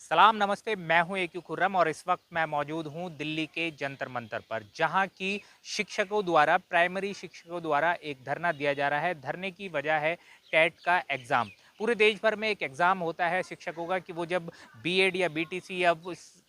सलाम नमस्ते, मैं हूं ए क्यू खुर्रम और इस वक्त मैं मौजूद हूं दिल्ली के जंतर मंतर पर, जहां की शिक्षकों द्वारा प्राइमरी शिक्षकों द्वारा एक धरना दिया जा रहा है। धरने की वजह है टेट का एग्ज़ाम। पूरे देश भर में एक एग्ज़ाम होता है शिक्षकों का कि वो जब बीएड या बीटीसी या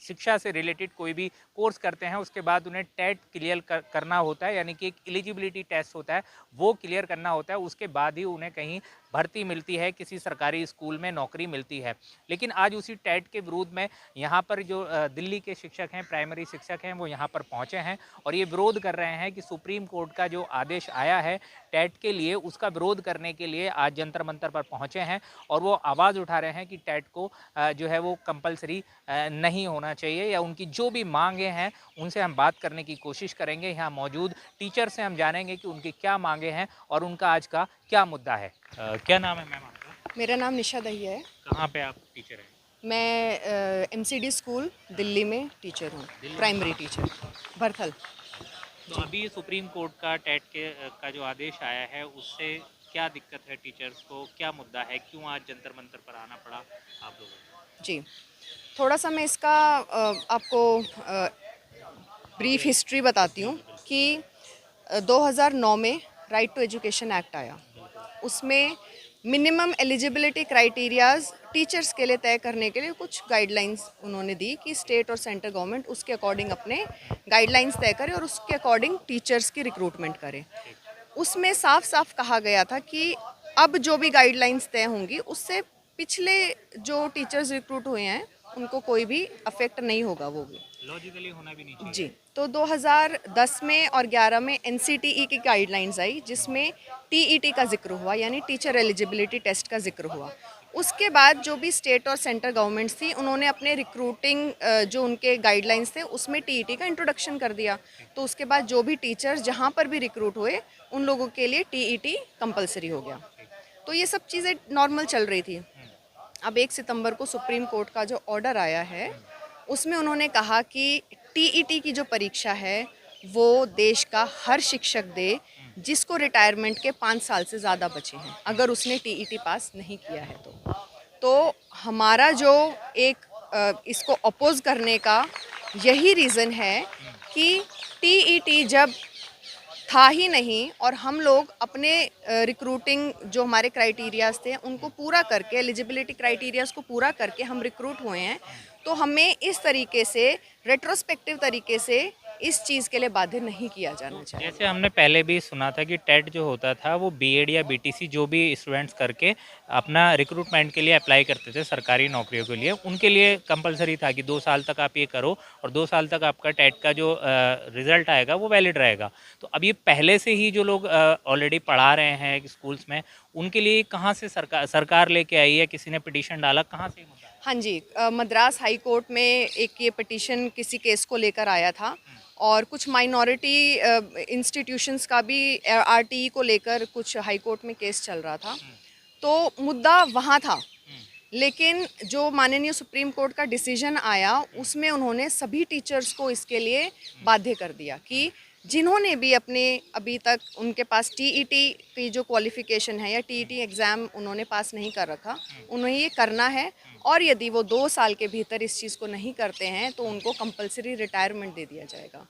शिक्षा से रिलेटेड कोई भी कोर्स करते हैं उसके बाद उन्हें टेट क्लियर करना होता है, यानी कि एक एलिजिबिलिटी टेस्ट होता है, वो क्लियर करना होता है। उसके बाद ही उन्हें कहीं भर्ती मिलती है, किसी सरकारी स्कूल में नौकरी मिलती है। लेकिन आज उसी टेट के विरोध में यहाँ पर जो दिल्ली के शिक्षक हैं, प्राइमरी शिक्षक हैं, वो यहाँ पर पहुँचे हैं और ये विरोध कर रहे हैं कि सुप्रीम कोर्ट का जो आदेश आया है टेट के लिए, उसका विरोध करने के लिए आज जंतर मंतर पर पहुँचे हैं और वो आवाज़ उठा रहे हैं कि टेट को जो है वो कंपलसरी नहीं होना चाहिए, या उनकी जो भी मांगे हैं उनसे हम बात करने की कोशिश करेंगे। यहाँ मौजूद टीचर से हम जानेंगे कि उनकी क्या मांगे हैं और उनका आज का क्या मुद्दा है। क्या नाम है मैम आपका? मेरा नाम निशा दहिया है। कहाँ पे आप टीचर हैं? मैं एमसीडी स्कूल दिल्ली में टीचर हूँ, प्राइमरी टीचर भरथल। तो अभी सुप्रीम कोर्ट का टेट के का जो आदेश आया है उससे क्या दिक्कत है टीचर्स को, क्या मुद्दा है, क्यों आज जंतर मंतर पर आना पड़ा आप लोगों को? जी, थोड़ा सा मैं इसका आपको ब्रीफ हिस्ट्री बताती हूँ कि 2009 में राइट टू एजुकेशन एक्ट आया। उसमें मिनिमम एलिजिबिलिटी क्राइटेरियाज टीचर्स के लिए तय करने के लिए कुछ गाइडलाइंस उन्होंने दी कि स्टेट और सेंट्रल गवर्नमेंट उसके अकॉर्डिंग अपने गाइडलाइंस तय करे और उसके अकॉर्डिंग टीचर्स की रिक्रूटमेंट करे। उसमें साफ साफ कहा गया था कि अब जो भी गाइडलाइंस तय होंगी उससे पिछले जो टीचर्स रिक्रूट हुए हैं उनको कोई भी अफेक्ट नहीं होगा, वो भी लॉजिकली होना भी नहीं चाहिए। जी। तो 2010 में और 11 में एनसीटीई की गाइडलाइंस आई जिसमें टीईटी का जिक्र हुआ, यानी टीचर एलिजिबिलिटी टेस्ट का जिक्र हुआ। उसके बाद जो भी स्टेट और सेंट्रल गवर्नमेंट्स थी उन्होंने अपने रिक्रूटिंग जो उनके गाइडलाइंस थे उसमें टीईटी का इंट्रोडक्शन कर दिया। तो उसके बाद जो भी टीचर्स जहाँ पर भी रिक्रूट हुए उन लोगों के लिए टीईटी कंपलसरी हो गया। तो ये सब चीज़ें नॉर्मल चल रही थी। अब 1 सितंबर को सुप्रीम कोर्ट का जो ऑर्डर आया है उसमें उन्होंने कहा कि टीईटी की जो परीक्षा है वो देश का हर शिक्षक दे जिसको रिटायरमेंट के 5 साल से ज़्यादा बचे हैं, अगर उसने टीईटी पास नहीं किया है तो हमारा जो एक इसको अपोज करने का यही रीज़न है कि टीईटी जब था ही नहीं और हम लोग अपने रिक्रूटिंग जो हमारे क्राइटेरियाज थे उनको पूरा करके, एलिजिबिलिटी क्राइटेरियाज को पूरा करके हम रिक्रूट हुए हैं, तो हमें इस तरीके से रेट्रोस्पेक्टिव तरीके से इस चीज़ के लिए बाध्य नहीं किया जाना चाहिए। जैसे हमने पहले भी सुना था कि टेट जो होता था वो बीएड या बीटीसी जो भी स्टूडेंट्स करके अपना रिक्रूटमेंट के लिए अप्लाई करते थे सरकारी नौकरियों के लिए, उनके लिए कंपलसरी था कि 2 साल तक आप ये करो और 2 साल तक आपका टेट का जो रिज़ल्ट आएगा वो वैलिड रहेगा। तो अब ये पहले से ही जो लोग ऑलरेडी पढ़ा रहे हैं स्कूल्स में, उनके लिए कहाँ से सरकार लेके आई है? किसी ने पिटीशन डाला, कहाँ से? हाँ जी, मद्रास हाई कोर्ट में एक ये पिटीशन किसी केस को लेकर आया था और कुछ माइनॉरिटी इंस्टीट्यूशंस का भी आरटीई को लेकर कुछ हाई कोर्ट में केस चल रहा था। तो मुद्दा वहाँ था, लेकिन जो माननीय सुप्रीम कोर्ट का डिसीजन आया उसमें उन्होंने सभी टीचर्स को इसके लिए बाध्य कर दिया कि जिन्होंने भी अपने अभी तक उनके पास टीईटी की जो क्वालिफ़िकेशन है या टीईटी एग्ज़ाम उन्होंने पास नहीं कर रखा, उन्हें ये करना है और यदि वो 2 साल के भीतर इस चीज़ को नहीं करते हैं तो उनको कंपलसरी रिटायरमेंट दे दिया जाएगा।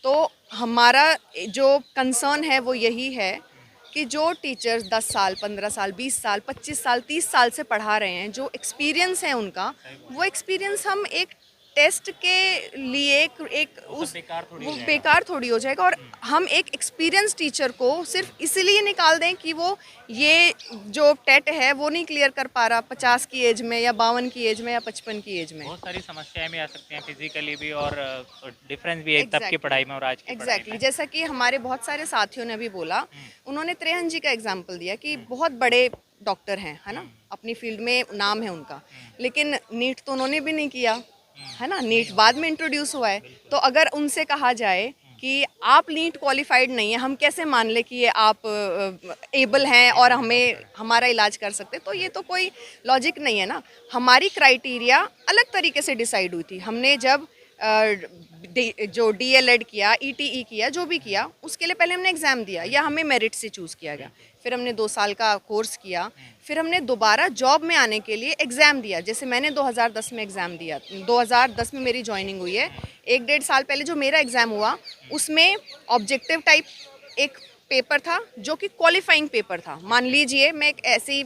तो हमारा जो कंसर्न है वो यही है कि जो टीचर्स 10 साल, 15 साल, 20 साल, 25 साल, 30 साल से पढ़ा रहे हैं, जो एक्सपीरियंस है उनका, वो एक्सपीरियंस हम एक टेस्ट के लिए एक उस वो बेकार थोड़ी हो जाएगा और हम एक एक्सपीरियंस टीचर को सिर्फ इसीलिए निकाल दें कि वो ये जो टेट है वो नहीं क्लियर कर पा रहा 50 की एज में या 52 की एज में या 55 की एज में। बहुत सारी समस्याएं भी आ सकती हैं फिजिकली भी, और डिफरेंस भी है तब की पढ़ाई में और आज की पढ़ाई में। जैसा कि हमारे बहुत सारे साथियों ने भी बोला, उन्होंने त्रेहन जी का एग्जाम्पल दिया कि बहुत बड़े डॉक्टर हैं, है ना, अपनी फील्ड में नाम है उनका, लेकिन नीट तो उन्होंने भी नहीं किया, है ना, नीट बाद में इंट्रोड्यूस हुआ है। तो अगर उनसे कहा जाए कि आप नीट क्वालिफाइड नहीं है, हम कैसे मान ले कि ये आप एबल हैं और हमें हमारा इलाज कर सकते, तो ये तो कोई लॉजिक नहीं है ना। हमारी क्राइटेरिया अलग तरीके से डिसाइड हुई थी। हमने जब जो डीएलएड किया, ईटीई किया, जो भी किया, उसके लिए पहले हमने एग्ज़ाम दिया या हमें मेरिट से चूज़ किया गया, फिर हमने 2 साल का कोर्स किया, फिर हमने दोबारा जॉब में आने के लिए एग्ज़ाम दिया। जैसे मैंने 2010 में एग्ज़ाम दिया, 2010 में मेरी जॉइनिंग हुई है। 1-1.5 साल पहले जो मेरा एग्ज़ाम हुआ उसमें ऑब्जेक्टिव टाइप एक पेपर था जो कि क्वालिफाइंग पेपर था। मान लीजिए मैं एक ऐसी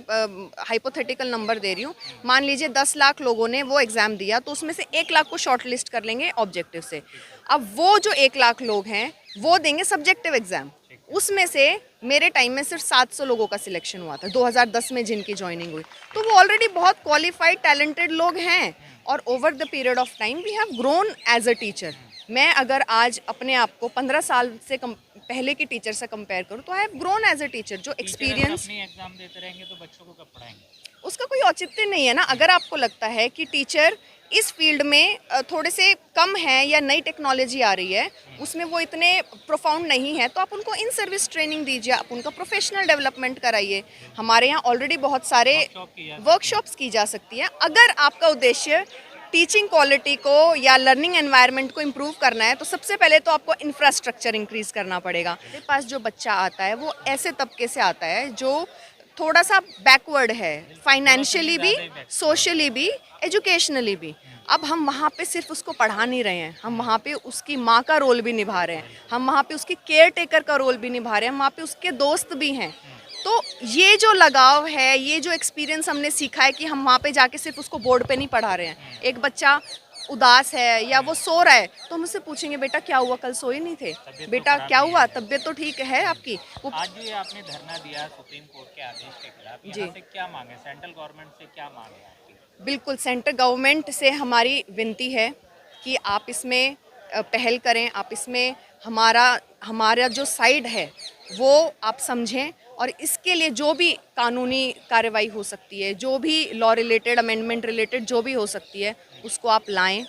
हाइपोथेटिकल नंबर दे रही हूँ, मान लीजिए 10 लाख लोगों ने वो एग्ज़ाम दिया तो उसमें से 1 लाख को शॉर्ट लिस्ट कर लेंगे ऑब्जेक्टिव से। अब वो जो 1 लाख लोग हैं वो देंगे सब्जेक्टिव एग्ज़ाम। उसमें से मेरे टाइम में सिर्फ 700 लोगों का सिलेक्शन हुआ था 2010 में जिनकी ज्वाइनिंग हुई। तो वो ऑलरेडी बहुत क्वालिफाइड टैलेंटेड लोग हैं और over the period of time we have grown as a teacher. मैं अगर आज अपने आप को 15 साल से पहले की टीचर से कंपेयर करूँ तो I have grown as a teacher. जो एक्सपीरियंस, अपनी एग्जाम देते रहेंगे तो बच्चों को कब पढ़ाएंगे? उसका कोई औचित्य नहीं है ना। अगर आपको लगता है कि टीचर इस फील्ड में थोड़े से कम है या नई टेक्नोलॉजी आ रही है उसमें वो इतने प्रोफाउंड नहीं है तो आप उनको इन सर्विस ट्रेनिंग दीजिए, आप उनका प्रोफेशनल डेवलपमेंट कराइए। हमारे यहाँ ऑलरेडी बहुत सारे वर्कशॉप्स की जा सकती है। अगर आपका उद्देश्य टीचिंग क्वालिटी को या लर्निंग एनवायरनमेंट को इम्प्रूव करना है तो सबसे पहले तो आपको इंफ्रास्ट्रक्चर इंक्रीज करना पड़ेगा। मेरे पास जो बच्चा आता है वो ऐसे तबके से आता है जो थोड़ा सा बैकवर्ड है, फाइनेंशियली भी, सोशली भी, एजुकेशनली भी। अब हम वहाँ पे सिर्फ उसको पढ़ा नहीं रहे हैं, हम वहाँ पे उसकी माँ का रोल भी निभा रहे हैं, हम वहाँ पे उसकी केयर टेकर का रोल भी निभा रहे हैं, हम वहाँ पे उसके दोस्त भी हैं। तो ये जो लगाव है, ये जो एक्सपीरियंस हमने सीखा है कि हम वहाँ पे जाके सिर्फ उसको बोर्ड पे नहीं पढ़ा रहे हैं। एक बच्चा उदास है या वो सो रहा है तो हम उससे पूछेंगे बेटा क्या हुआ, कल सोए नहीं थे, बेटा क्या हुआ, तबीयत तो ठीक है आपकी। वो आज जो ये आपने धरना दिया सुप्रीम कोर्ट के आदेश के खिलाफ, यहाँ से क्या मांगे, सेंट्रल गवर्नमेंट से क्या मांगे आपकी? बिल्कुल सेंट्रल गवर्नमेंट से हमारी विनती है कि आप इसमें पहल करें, आप इसमें हमारा जो साइड है वो आप समझें और इसके लिए जो भी कानूनी कार्रवाई हो सकती है, जो भी लॉ रिलेटेड, अमेंडमेंट रिलेटेड जो भी हो सकती है उसको आप लाएं।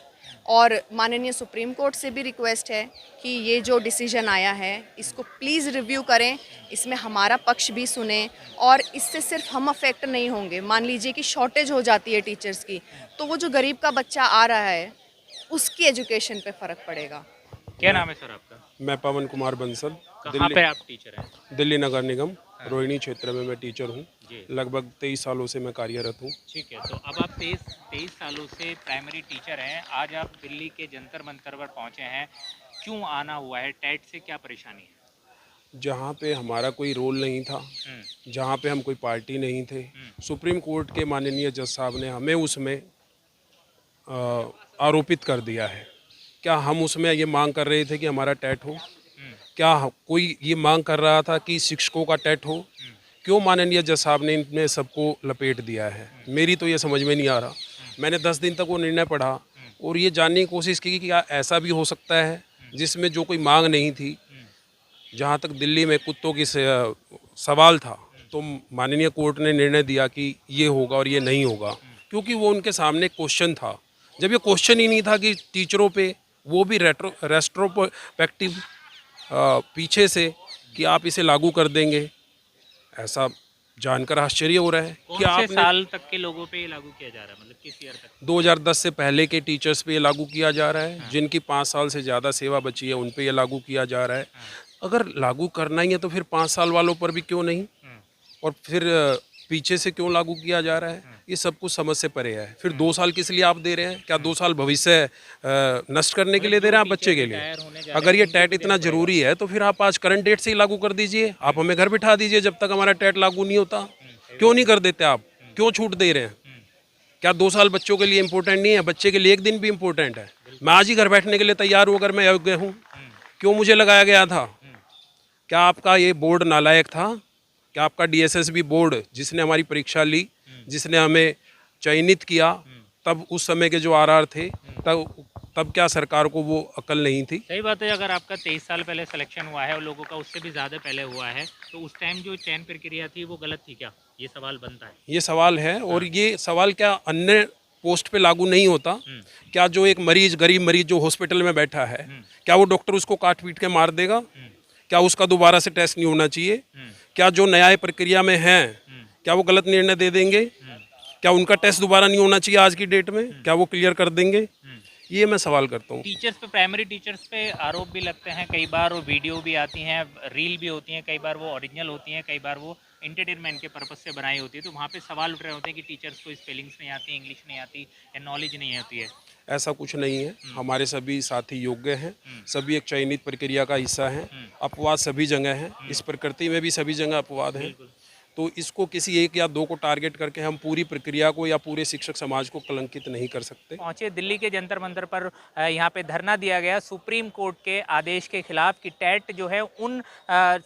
और माननीय सुप्रीम कोर्ट से भी रिक्वेस्ट है कि ये जो डिसीजन आया है इसको प्लीज़ रिव्यू करें, इसमें हमारा पक्ष भी सुने और इससे सिर्फ हम अफेक्ट नहीं होंगे। मान लीजिए कि शॉर्टेज हो जाती है टीचर्स की तो वो जो गरीब का बच्चा आ रहा है उसकी एजुकेशन पे फ़र्क पड़ेगा। क्या नाम है सर आपका? मैं पवन कुमार बंसल, कहाँ पे आप टीचर हैं? दिल्ली नगर निगम रोहिणी क्षेत्र में मैं टीचर हूँ। जी। लगभग 23 सालों से मैं कार्यरत हूँ। ठीक है, तो अब आप 23 सालों से प्राइमरी टीचर हैं, आज आप दिल्ली के जंतर मंतर पर पहुंचे हैं, क्यों आना हुआ है? टेट से क्या परेशानी है? जहाँ पे हमारा कोई रोल नहीं था, जहाँ पे हम कोई पार्टी नहीं थे, सुप्रीम कोर्ट के माननीय जज साहब ने हमें उसमें आरोपित कर दिया है। क्या हम उसमें ये मांग कर रहे थे कि हमारा टेट हो? क्या कोई ये मांग कर रहा था कि शिक्षकों का टेट हो? क्यों माननीय जज साहब ने इनमें सबको लपेट दिया है? मेरी तो ये समझ में नहीं आ रहा। मैंने 10 दिन तक वो निर्णय पढ़ा और ये जानने की कोशिश की कि क्या ऐसा भी हो सकता है जिसमें जो कोई मांग नहीं थी, जहाँ तक दिल्ली में कुत्तों की सवाल था तो माननीय कोर्ट ने निर्णय दिया कि ये होगा और ये नहीं होगा, क्योंकि वो उनके सामने क्वेश्चन था। जब ये क्वेश्चन ही नहीं था कि टीचरों पे, वो भी रेट्रोस्पेक्टिव पीछे से, कि आप इसे लागू कर देंगे, ऐसा जानकर आश्चर्य हो रहा है कि कौन से आपने साल तक के लोगों पे ये लागू किया जा रहा है, मतलब किस ईयर तक? 2010 से पहले के टीचर्स पे ये लागू किया जा रहा है। जिनकी 5 साल से ज़्यादा सेवा बची है उन पे ये लागू किया जा रहा है। अगर लागू करना ही है तो फिर 5 साल वालों पर भी क्यों नहीं, और फिर पीछे से क्यों लागू किया जा रहा है? ये सब कुछ समझ से परे है। फिर 2 साल किस लिए आप दे रहे हैं? क्या 2 साल भविष्य नष्ट करने के लिए दे रहे हैं आप बच्चे के लिए? अगर ये टेट इतना ज़रूरी है तो फिर आप आज करंट डेट से ही लागू कर दीजिए। आप हमें घर बिठा दीजिए जब तक हमारा टेट लागू नहीं होता। क्यों नहीं कर देते आप? क्यों छूट दे रहे हैं? क्या 2 साल बच्चों के लिए इम्पोर्टेंट नहीं है? बच्चे के लिए 1 दिन भी इम्पोर्टेंट है। मैं आज ही घर बैठने के लिए तैयार हूँ अगर मैं योग्य हूँ। क्यों मुझे लगाया गया था? क्या आपका ये बोर्ड नालायक था? क्या आपका DSSB बोर्ड जिसने हमारी परीक्षा ली, जिसने हमें चयनित किया, तब उस समय के जो RR थे, तब क्या सरकार को वो अकल नहीं थी? सही बात है, अगर आपका 23 साल पहले सिलेक्शन हुआ है और लोगों का उससे भी ज़्यादा पहले हुआ है तो उस टाइम जो चयन प्रक्रिया थी वो गलत थी क्या? ये सवाल बनता है। ये सवाल है। और ये सवाल क्या अन्य पोस्ट पे लागू नहीं होता? क्या जो एक मरीज, गरीब मरीज जो हॉस्पिटल में बैठा है, क्या वो डॉक्टर उसको काट पीट के मार देगा? क्या उसका दोबारा से टेस्ट नहीं होना चाहिए? क्या जो न्याय प्रक्रिया में हैं, क्या वो गलत निर्णय दे देंगे? क्या उनका टेस्ट दोबारा नहीं होना चाहिए आज की डेट में? क्या वो क्लियर कर देंगे? ये मैं सवाल करता हूँ। टीचर्स पे, प्राइमरी टीचर्स पे आरोप भी लगते हैं, कई बार वो वीडियो भी आती हैं, रील भी होती हैं, कई बार वो ओरिजिनल होती हैं, कई बार वो एंटरटेनमेंट के पर्पज से बनाई होती है, तो वहाँ पे सवाल उठ रहे होते हैं कि टीचर्स को स्पेलिंग्स नहीं आती, इंग्लिश नहीं आती या नॉलेज नहीं होती है। ऐसा कुछ नहीं है। हमारे सभी साथी योग्य हैं, सभी एक चयनित प्रक्रिया का हिस्सा हैं। अपवाद सभी जगह हैं, इस प्रकृति में भी सभी जगह अपवाद हैं। तो इसको किसी एक या दो को टारगेट करके हम पूरी प्रक्रिया को या पूरे शिक्षक समाज को कलंकित नहीं कर सकते। पहुंचे दिल्ली के जंतर मंतर पर, यहाँ पे धरना दिया गया सुप्रीम कोर्ट के आदेश के खिलाफ कि टेट जो है उन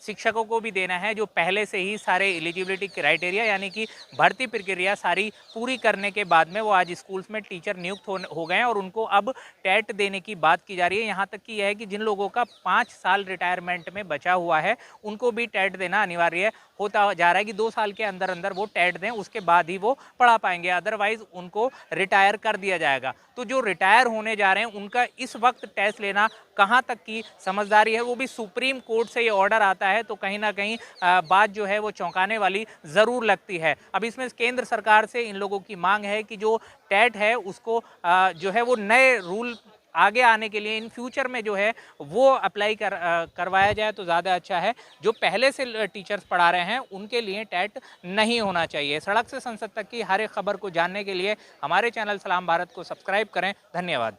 शिक्षकों को भी देना है जो पहले से ही सारे एलिजिबिलिटी क्राइटेरिया यानी कि भर्ती प्रक्रिया सारी पूरी करने के बाद में वो आज स्कूल्स में टीचर नियुक्त हो गए हैं और उनको अब टेट देने की बात की जा रही है। यहाँ तक कि यह है कि जिन लोगों का 5 साल रिटायरमेंट में बचा हुआ है उनको भी टेट देना अनिवार्य होता जा रहा है कि 2 साल के अंदर अंदर वो टेट दें, उसके बाद ही वो पढ़ा पाएंगे, अदरवाइज उनको रिटायर कर दिया जाएगा। तो जो रिटायर होने जा रहे हैं उनका इस वक्त टेस्ट लेना कहाँ तक की समझदारी है, वो भी सुप्रीम कोर्ट से ये ऑर्डर आता है तो कहीं ना कहीं बात जो है वो चौंकाने वाली ज़रूर लगती है। अब इसमें केंद्र सरकार से इन लोगों की मांग है कि जो टेट है उसको जो है वो नए रूल आगे आने के लिए इन फ्यूचर में जो है वो अप्लाई करवाया जाए तो ज़्यादा अच्छा है। जो पहले से टीचर्स पढ़ा रहे हैं उनके लिए टेट नहीं होना चाहिए। सड़क से संसद तक की हर एक खबर को जानने के लिए हमारे चैनल सलाम भारत को सब्सक्राइब करें। धन्यवाद।